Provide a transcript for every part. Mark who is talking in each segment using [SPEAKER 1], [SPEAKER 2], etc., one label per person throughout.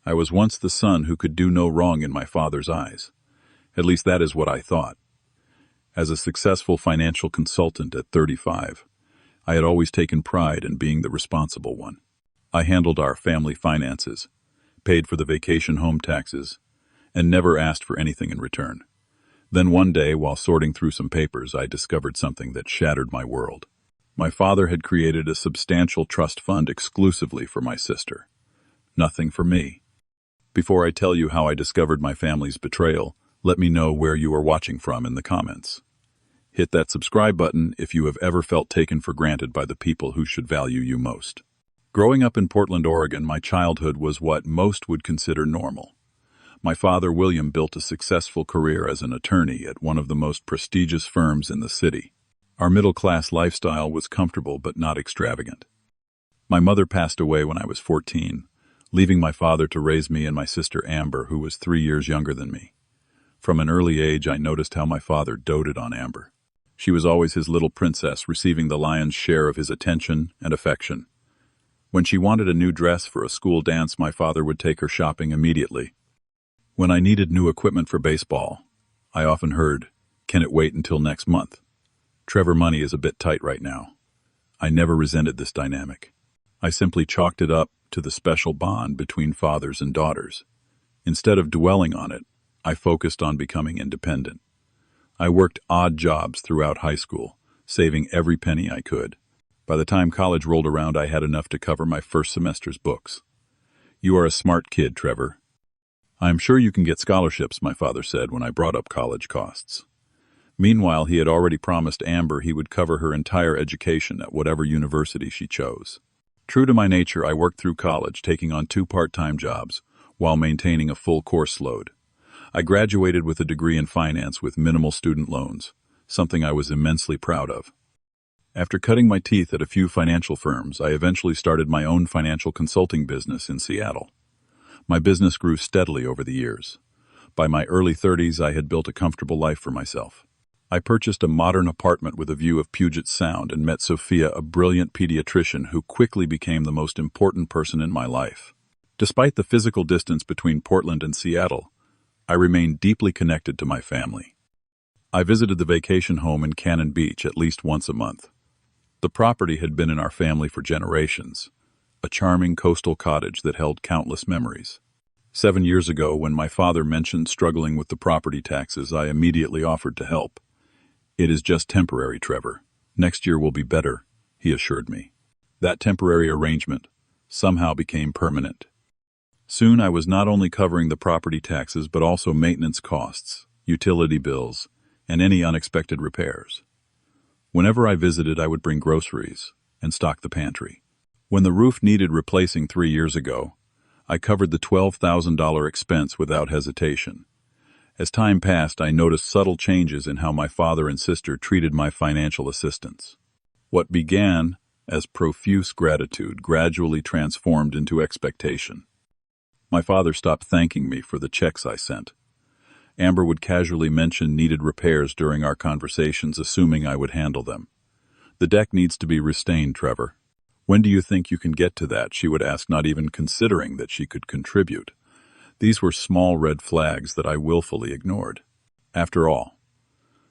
[SPEAKER 1] I was once the son who could do no wrong in my father's eyes. At least that is what I thought. As a successful financial consultant at 35, I had always taken pride in being the responsible one. I handled our family finances, paid for the vacation home taxes, and never asked for anything in return. Then one day, while sorting through some papers, I discovered something that shattered my world. My father had created a substantial trust fund exclusively for my sister. Nothing for me. Before I tell you how I discovered my family's betrayal, let me know where you are watching from in the comments. Hit that subscribe button if you have ever felt taken for granted by the people who should value you most. Growing up in Portland, Oregon, my childhood was what most would consider normal. My father, William, built a successful career as an attorney at one of the most prestigious firms in the city. Our middle-class lifestyle was comfortable but not extravagant. My mother passed away when I was 14, leaving my father to raise me and my sister Amber, who was 3 years younger than me. From an early age, I noticed how my father doted on Amber. She was always his little princess, receiving the lion's share of his attention and affection. When she wanted a new dress for a school dance, my father would take her shopping immediately. When I needed new equipment for baseball, I often heard, "Can it wait until next month? Trevor, money is a bit tight right now." I never resented this dynamic. I simply chalked it up to the special bond between fathers and daughters. Instead of dwelling on it, I focused on becoming independent. I worked odd jobs throughout high school, saving every penny I could. By the time college rolled around, I had enough to cover my first semester's books. "You are a smart kid, Trevor. I am sure you can get scholarships," my father said when I brought up college costs. Meanwhile, he had already promised Amber he would cover her entire education at whatever university she chose. True to my nature, I worked through college, taking on 2 part-time jobs while maintaining a full course load. I graduated with a degree in finance with minimal student loans, something I was immensely proud of. After cutting my teeth at a few financial firms, I eventually started my own financial consulting business in Seattle. My business grew steadily over the years. By my early 30s, I had built a comfortable life for myself. I purchased a modern apartment with a view of Puget Sound and met Sophia, a brilliant pediatrician who quickly became the most important person in my life. Despite the physical distance between Portland and Seattle, I remained deeply connected to my family. I visited the vacation home in Cannon Beach at least once a month. The property had been in our family for generations, a charming coastal cottage that held countless memories. 7 years ago, when my father mentioned struggling with the property taxes, I immediately offered to help. "It is just temporary, Trevor. Next year will be better," he assured me. That temporary arrangement somehow became permanent. Soon I was not only covering the property taxes but also maintenance costs, utility bills, and any unexpected repairs. Whenever I visited, I would bring groceries and stock the pantry. When the roof needed replacing 3 years ago, I covered the $12,000 expense without hesitation. As time passed, I noticed subtle changes in how my father and sister treated my financial assistance. What began as profuse gratitude gradually transformed into expectation. My father stopped thanking me for the checks I sent. Amber would casually mention needed repairs during our conversations, assuming I would handle them. "The deck needs to be restained, Trevor. When do you think you can get to that?" she would ask, not even considering that she could contribute. These were small red flags that I willfully ignored. After all,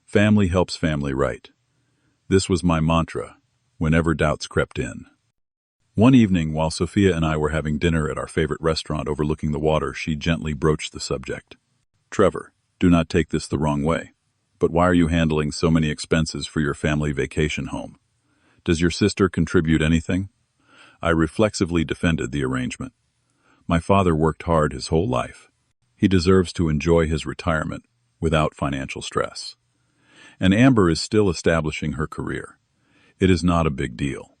[SPEAKER 1] family helps family right. This was my mantra whenever doubts crept in. One evening, while Sophia and I were having dinner at our favorite restaurant overlooking the water, she gently broached the subject. "Trevor, do not take this the wrong way, but why are you handling so many expenses for your family vacation home? Does your sister contribute anything?" I reflexively defended the arrangement. My father worked hard his whole life. He deserves to enjoy his retirement without financial stress. And Amber is still establishing her career. It is not a big deal.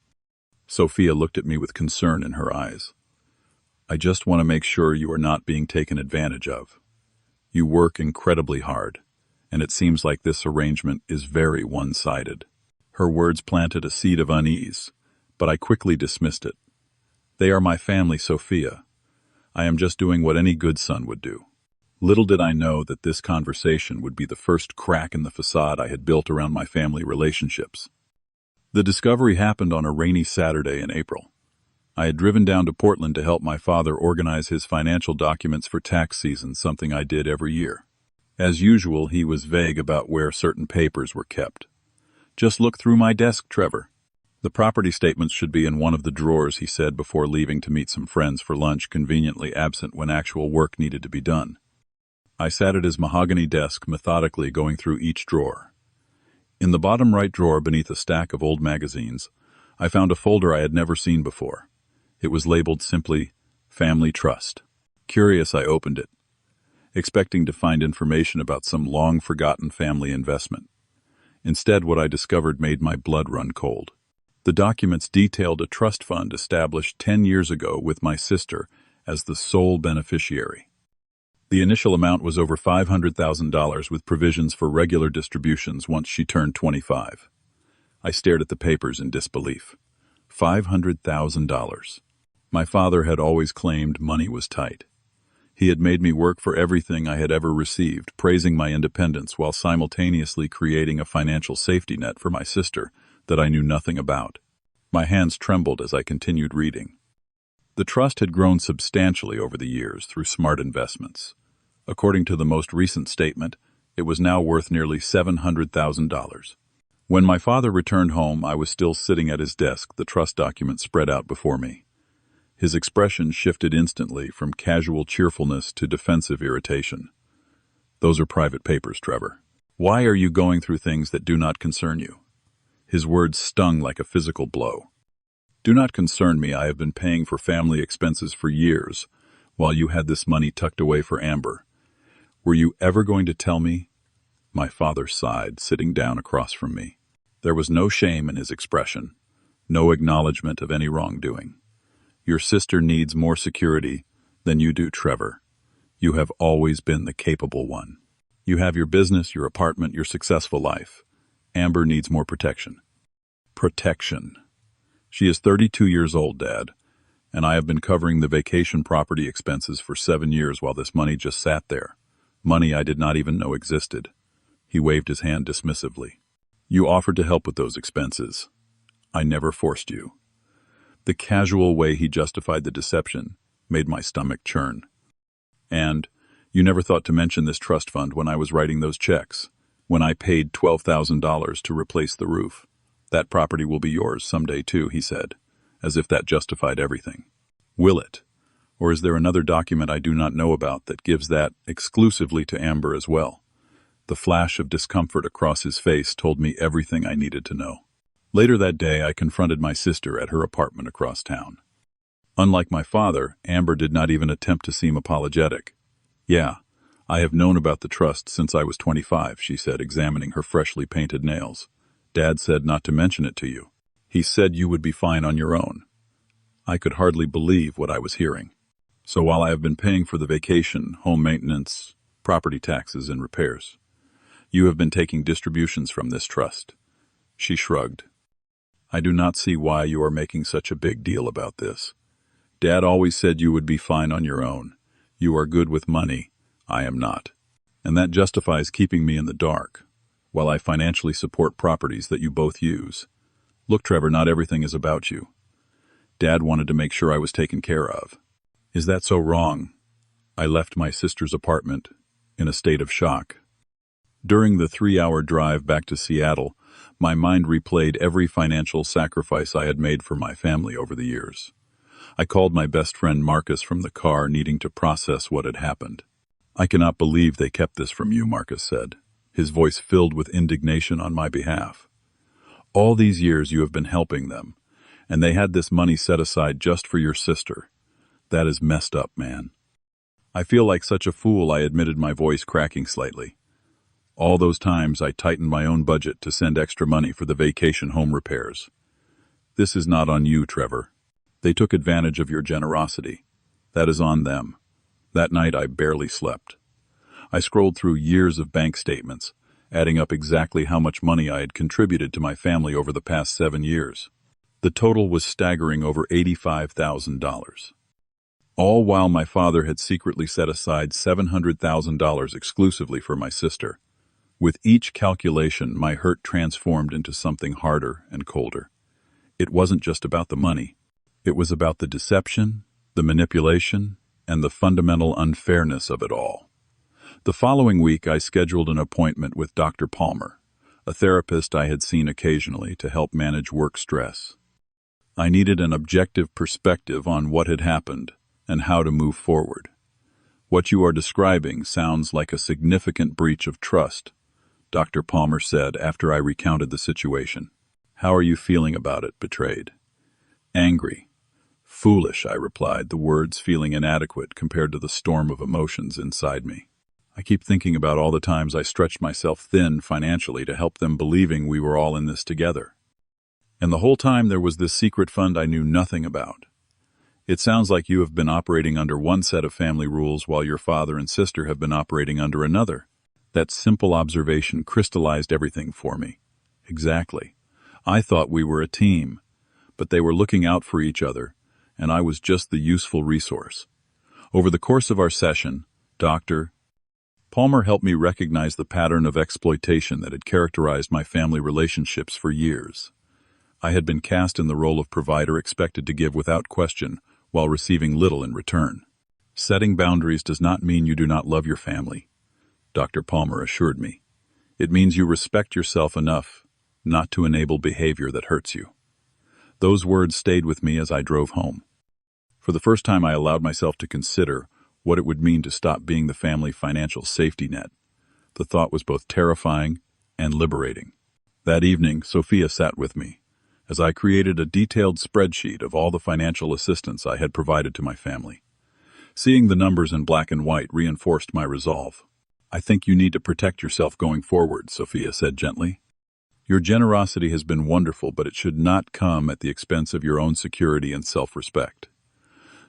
[SPEAKER 1] Sophia looked at me with concern in her eyes. "I just want to make sure you are not being taken advantage of. You work incredibly hard, and it seems like this arrangement is very one-sided." Her words planted a seed of unease, but I quickly dismissed it. "They are my family, Sophia. I am just doing what any good son would do." Little did I know that this conversation would be the first crack in the facade I had built around my family relationships. The discovery happened on a rainy Saturday in April. I had driven down to Portland to help my father organize his financial documents for tax season, something I did every year. As usual, he was vague about where certain papers were kept. "Just look through my desk, Trevor." "The property statements should be in one of the drawers," he said before leaving to meet some friends for lunch, conveniently absent when actual work needed to be done. I sat at his mahogany desk, methodically going through each drawer. In the bottom right drawer, beneath a stack of old magazines, I found a folder I had never seen before. It was labeled simply, "Family Trust." Curious, I opened it, expecting to find information about some long-forgotten family investment. Instead, what I discovered made my blood run cold. The documents detailed a trust fund established 10 years ago with my sister as the sole beneficiary. The initial amount was over $500,000 with provisions for regular distributions once she turned 25. I stared at the papers in disbelief. $500,000. My father had always claimed money was tight. He had made me work for everything I had ever received, praising my independence while simultaneously creating a financial safety net for my sister that I knew nothing about. My hands trembled as I continued reading. The trust had grown substantially over the years through smart investments. According to the most recent statement, it was now worth nearly $700,000. When my father returned home, I was still sitting at his desk, the trust document spread out before me. His expression shifted instantly from casual cheerfulness to defensive irritation. "Those are private papers, Trevor. Why are you going through things that do not concern you?" His words stung like a physical blow. "Do not concern me. I have been paying for family expenses for years, while you had this money tucked away for Amber. Were you ever going to tell me?" My father sighed, sitting down across from me. There was no shame in his expression, no acknowledgement of any wrongdoing. "Your sister needs more security than you do, Trevor. You have always been the capable one. You have your business, your apartment, your successful life. Amber needs more protection." Protection. She is 32 years old, Dad, and I have been covering the vacation property expenses for 7 years while this money just sat there. Money I did not even know existed. He waved his hand dismissively. "You offered to help with those expenses. I never forced you." The casual way he justified the deception made my stomach churn. "And you never thought to mention this trust fund when I was writing those checks, when I paid $12,000 to replace the roof. That property will be yours someday too," he said, as if that justified everything. "Will it? Or is there another document I do not know about that gives that exclusively to Amber as well?" The flash of discomfort across his face told me everything I needed to know. Later that day, I confronted my sister at her apartment across town. Unlike my father, Amber did not even attempt to seem apologetic. "Yeah, I have known about the trust since I was 25, she said, examining her freshly painted nails. "Dad said not to mention it to you. He said you would be fine on your own." I could hardly believe what I was hearing. "So while I have been paying for the vacation, home maintenance, property taxes, and repairs, you have been taking distributions from this trust?" She shrugged. "I do not see why you are making such a big deal about this. Dad always said you would be fine on your own. You are good with money. I am not. And that justifies keeping me in the dark, while I financially support properties that you both use. Look, Trevor, not everything is about you. Dad wanted to make sure I was taken care of." "Is that so wrong?" I left my sister's apartment in a state of shock. During the 3-hour drive back to Seattle, my mind replayed every financial sacrifice I had made for my family over the years. I called my best friend Marcus from the car, needing to process what had happened. "I cannot believe they kept this from you," Marcus said, his voice filled with indignation on my behalf. "All these years you have been helping them, and they had this money set aside just for your sister. That is messed up, man." "I feel like such a fool," I admitted, my voice cracking slightly. "All those times I tightened my own budget to send extra money for the vacation home repairs. This is not on you, Trevor. They took advantage of your generosity. That is on them." That night I barely slept. I scrolled through years of bank statements, adding up exactly how much money I had contributed to my family over the past 7 years. The total was staggering, over $85,000. All while my father had secretly set aside $700,000 exclusively for my sister. With each calculation, my hurt transformed into something harder and colder. It wasn't just about the money. It was about the deception, the manipulation, and the fundamental unfairness of it all. The following week, I scheduled an appointment with Dr. Palmer, a therapist I had seen occasionally to help manage work stress. I needed an objective perspective on what had happened and how to move forward. "What you are describing sounds like a significant breach of trust," Dr. Palmer said after I recounted the situation. "How are you feeling about it, betrayed?" "Angry. Foolish," I replied, the words feeling inadequate compared to the storm of emotions inside me. "I keep thinking about all the times I stretched myself thin financially to help them, believing we were all in this together. And the whole time there was this secret fund I knew nothing about. It sounds like you have been operating under one set of family rules while your father and sister have been operating under another." That simple observation crystallized everything for me. Exactly. I thought we were a team, but they were looking out for each other, and I was just the useful resource. Over the course of our session, Dr. Palmer helped me recognize the pattern of exploitation that had characterized my family relationships for years. I had been cast in the role of provider, expected to give without question while receiving little in return. "Setting boundaries does not mean you do not love your family," Dr. Palmer assured me. "It means you respect yourself enough not to enable behavior that hurts you." Those words stayed with me as I drove home. For the first time, I allowed myself to consider what it would mean to stop being the family financial safety net. The thought was both terrifying and liberating. That evening, Sophia sat with me as I created a detailed spreadsheet of all the financial assistance I had provided to my family. Seeing the numbers in black and white reinforced my resolve. "I think you need to protect yourself going forward," Sophia said gently. "Your generosity has been wonderful, but it should not come at the expense of your own security and self-respect."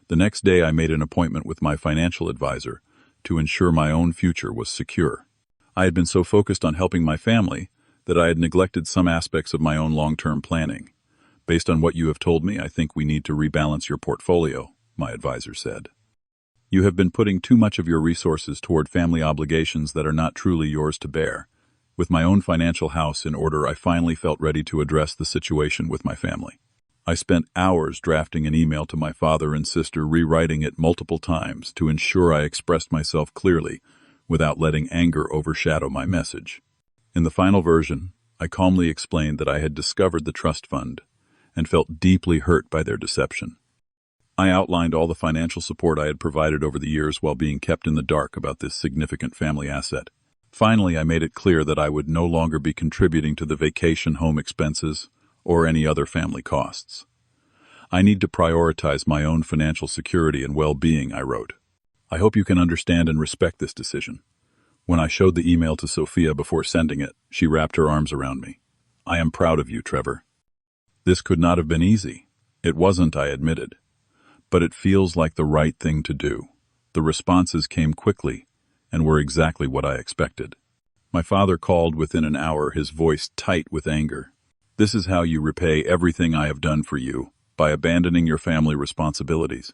[SPEAKER 1] The next day, I made an appointment with my financial advisor to ensure my own future was secure. I had been so focused on helping my family that I had neglected some aspects of my own long-term planning. "Based on what you have told me, I think we need to rebalance your portfolio," my advisor said. "You have been putting too much of your resources toward family obligations that are not truly yours to bear." With my own financial house in order, I finally felt ready to address the situation with my family. I spent hours drafting an email to my father and sister, rewriting it multiple times to ensure I expressed myself clearly without letting anger overshadow my message. In the final version, I calmly explained that I had discovered the trust fund and felt deeply hurt by their deception. I outlined all the financial support I had provided over the years while being kept in the dark about this significant family asset. Finally, I made it clear that I would no longer be contributing to the vacation home expenses or any other family costs. "I need to prioritize my own financial security and well-being," I wrote. "I hope you can understand and respect this decision." When I showed the email to Sophia before sending it, she wrapped her arms around me. "I am proud of you, Trevor." This could not have been easy. It wasn't, I admitted. But it feels like the right thing to do. The responses came quickly and were exactly what I expected. My father called within an hour, his voice tight with anger. "This is how you repay everything I have done for you, by abandoning your family responsibilities."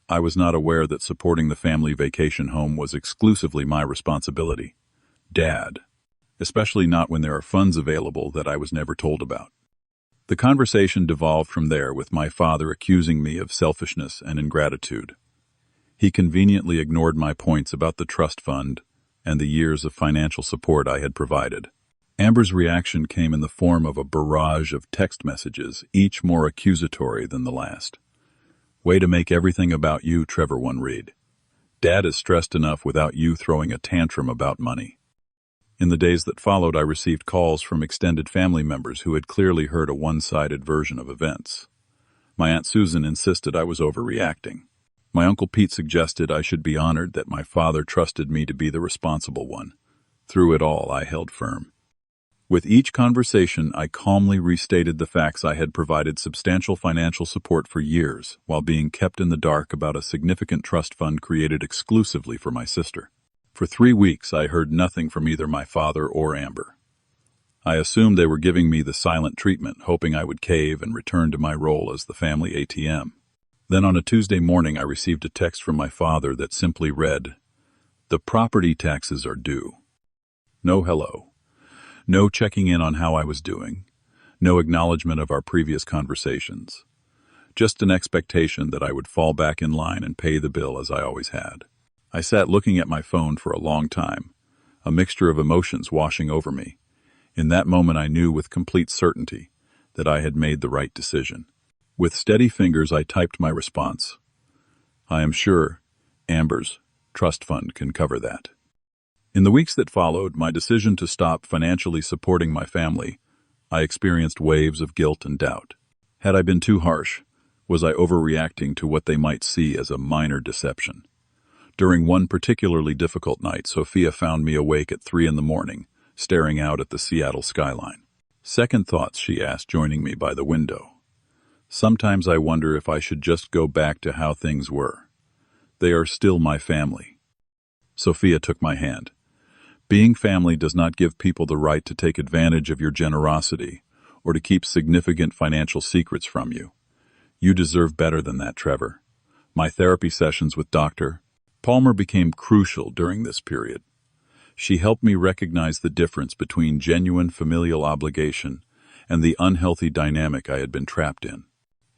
[SPEAKER 1] I was not aware that supporting the family vacation home was exclusively my responsibility. Dad. Especially not when there are funds available that I was never told about. The conversation devolved from there, with my father accusing me of selfishness and ingratitude. He conveniently ignored my points about the trust fund and the years of financial support I had provided. Amber's reaction came in the form of a barrage of text messages, each more accusatory than the last. "Way to make everything about you," Trevor one read. "Dad is stressed enough without you throwing a tantrum about money." In the days that followed, I received calls from extended family members who had clearly heard a one-sided version of events. My Aunt Susan insisted I was overreacting. My Uncle Pete suggested I should be honored that my father trusted me to be the responsible one. Through it all, I held firm. With each conversation, I calmly restated the facts. I had provided substantial financial support for years while being kept in the dark about a significant trust fund created exclusively for my sister. For 3 weeks, I heard nothing from either my father or Amber. I assumed they were giving me the silent treatment, hoping I would cave and return to my role as the family ATM. Then on a Tuesday morning, I received a text from my father that simply read, "The property taxes are due." No hello. No checking in on how I was doing. No acknowledgement of our previous conversations. just an expectation that I would fall back in line and pay the bill as I always had. I sat looking at my phone for a long time, a mixture of emotions washing over me. In that moment I knew with complete certainty that I had made the right decision. With steady fingers I typed my response. I am sure Amber's trust fund can cover that. In the weeks that followed my decision to stop financially supporting my family, I experienced waves of guilt and doubt. Had I been too harsh? Was I overreacting to what they might see as a minor deception? During one particularly difficult night, Sophia found me awake at 3 a.m, staring out at the Seattle skyline. Second thoughts, she asked, joining me by the window. Sometimes I wonder if I should just go back to how things were. They are still my family. Sophia took my hand. Being family does not give people the right to take advantage of your generosity or to keep significant financial secrets from you. You deserve better than that, Trevor. My therapy sessions with Dr. Palmer became crucial during this period. She helped me recognize the difference between genuine familial obligation and the unhealthy dynamic I had been trapped in.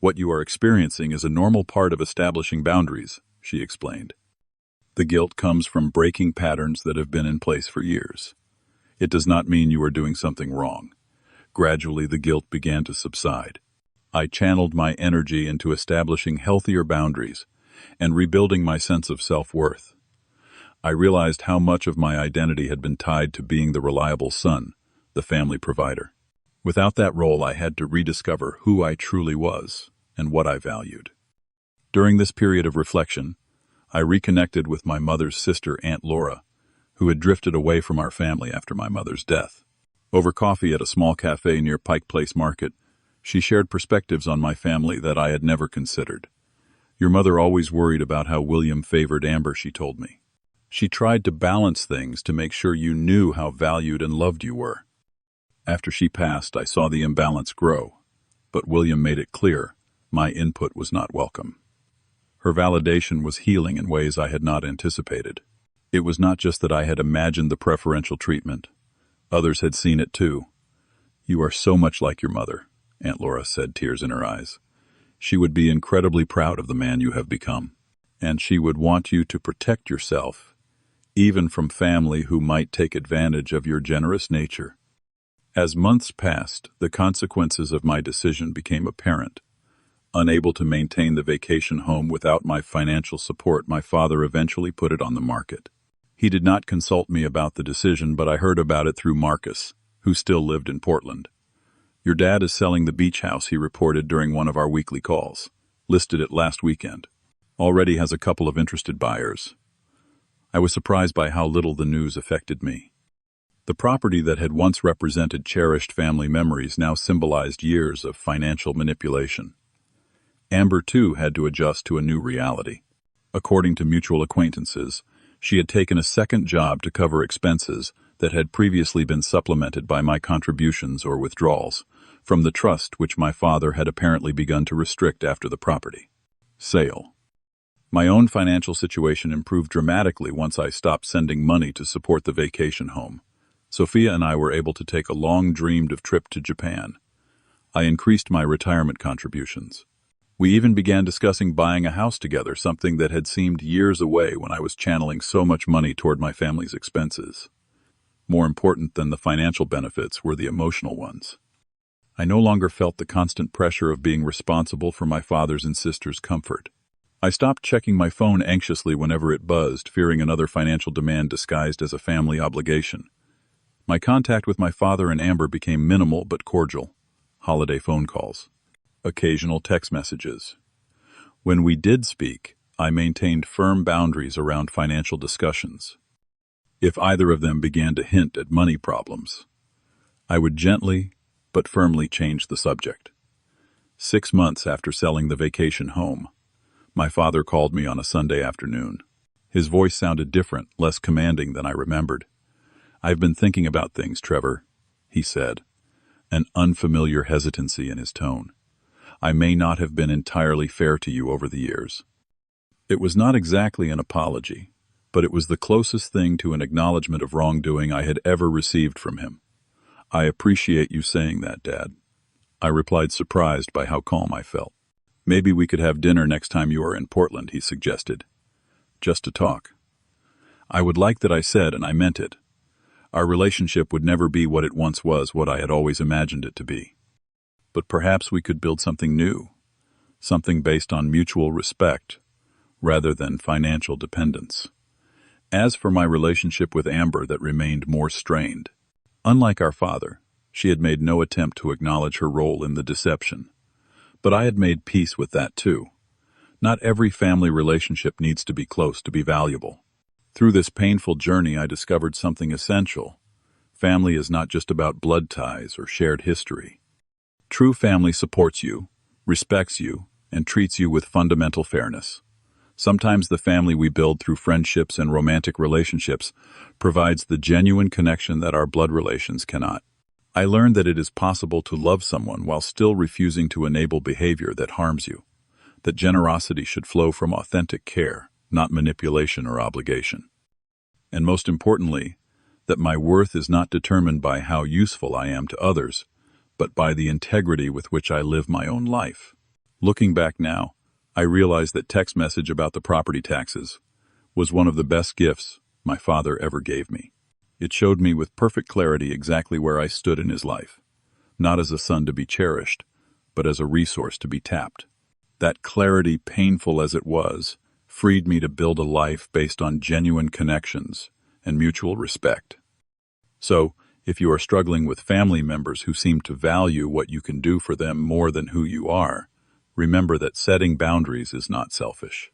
[SPEAKER 1] What you are experiencing is a normal part of establishing boundaries, she explained. The guilt comes from breaking patterns that have been in place for years. It does not mean you are doing something wrong. Gradually, the guilt began to subside. I channeled my energy into establishing healthier boundaries and rebuilding my sense of self-worth. I realized how much of my identity had been tied to being the reliable son, the family provider. Without that role, I had to rediscover who I truly was and what I valued. During this period of reflection, I reconnected with my mother's sister, Aunt Laura, who had drifted away from our family after my mother's death. Over coffee at a small cafe near Pike Place Market, she shared perspectives on my family that I had never considered. Your mother always worried about how William favored Amber, she told me. She tried to balance things to make sure you knew how valued and loved you were. After she passed, I saw the imbalance grow, but William made it clear my input was not welcome. Her validation was healing in ways I had not anticipated. It was not just that I had imagined the preferential treatment. Others had seen it too. You are so much like your mother, Aunt Laura said, tears in her eyes. She would be incredibly proud of the man you have become, and she would want you to protect yourself, even from family who might take advantage of your generous nature. As months passed, the consequences of my decision became apparent. Unable to maintain the vacation home without my financial support, my father eventually put it on the market. He did not consult me about the decision, but I heard about it through Marcus, who still lived in Portland. Your dad is selling the beach house, he reported during one of our weekly calls. Listed it last weekend. Already has a couple of interested buyers. I was surprised by how little the news affected me. The property that had once represented cherished family memories now symbolized years of financial manipulation. Amber, too, had to adjust to a new reality. According to mutual acquaintances, she had taken a second job to cover expenses that had previously been supplemented by my contributions or withdrawals from the trust which my father had apparently begun to restrict after the property sale. My own financial situation improved dramatically once I stopped sending money to support the vacation home. Sophia and I were able to take a long-dreamed-of trip to Japan. I increased my retirement contributions. We even began discussing buying a house together, something that had seemed years away when I was channeling so much money toward my family's expenses. More important than the financial benefits were the emotional ones. I no longer felt the constant pressure of being responsible for my father's and sister's comfort. I stopped checking my phone anxiously whenever it buzzed, fearing another financial demand disguised as a family obligation. My contact with my father and Amber became minimal but cordial. Holiday phone calls. Occasional text messages. When we did speak, I maintained firm boundaries around financial discussions. If either of them began to hint at money problems, I would gently but firmly change the subject. 6 months after selling the vacation home, my father called me on a Sunday afternoon. His voice sounded different, less commanding than I remembered. "I've been thinking about things, Trevor," he said, an unfamiliar hesitancy in his tone. "I may not have been entirely fair to you over the years." It was not exactly an apology, but it was the closest thing to an acknowledgement of wrongdoing I had ever received from him. "I appreciate you saying that, Dad," I replied, surprised by how calm I felt. Maybe we could have dinner next time you are in Portland, he suggested. Just to talk. I would like that, I said, and I meant it. Our relationship would never be what it once was, what I had always imagined it to be. But perhaps we could build something new, something based on mutual respect, rather than financial dependence. As for my relationship with Amber, that remained more strained. Unlike our father, she had made no attempt to acknowledge her role in the deception. But I had made peace with that too. Not every family relationship needs to be close to be valuable. Through this painful journey, I discovered something essential. Family is not just about blood ties or shared history. True family supports you, respects you, and treats you with fundamental fairness. Sometimes the family we build through friendships and romantic relationships provides the genuine connection that our blood relations cannot. I learned that it is possible to love someone while still refusing to enable behavior that harms you, that generosity should flow from authentic care, not manipulation or obligation. And most importantly, that my worth is not determined by how useful I am to others, but by the integrity with which I live my own life. Looking back now, I realize that text message about the property taxes was one of the best gifts my father ever gave me. It showed me with perfect clarity exactly where I stood in his life, not as a son to be cherished, but as a resource to be tapped. That clarity, painful as it was, freed me to build a life based on genuine connections and mutual respect. So, if you are struggling with family members who seem to value what you can do for them more than who you are, remember that setting boundaries is not selfish.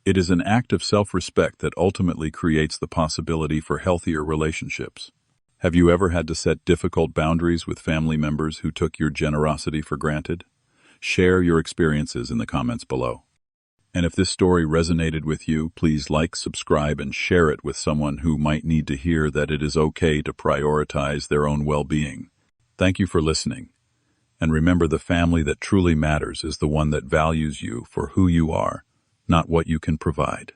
[SPEAKER 1] It is an act of self-respect that ultimately creates the possibility for healthier relationships. Have you ever had to set difficult boundaries with family members who took your generosity for granted? Share your experiences in the comments below. And if this story resonated with you, please like, subscribe, and share it with someone who might need to hear that it is okay to prioritize their own well-being. Thank you for listening. And remember, the family that truly matters is the one that values you for who you are, not what you can provide.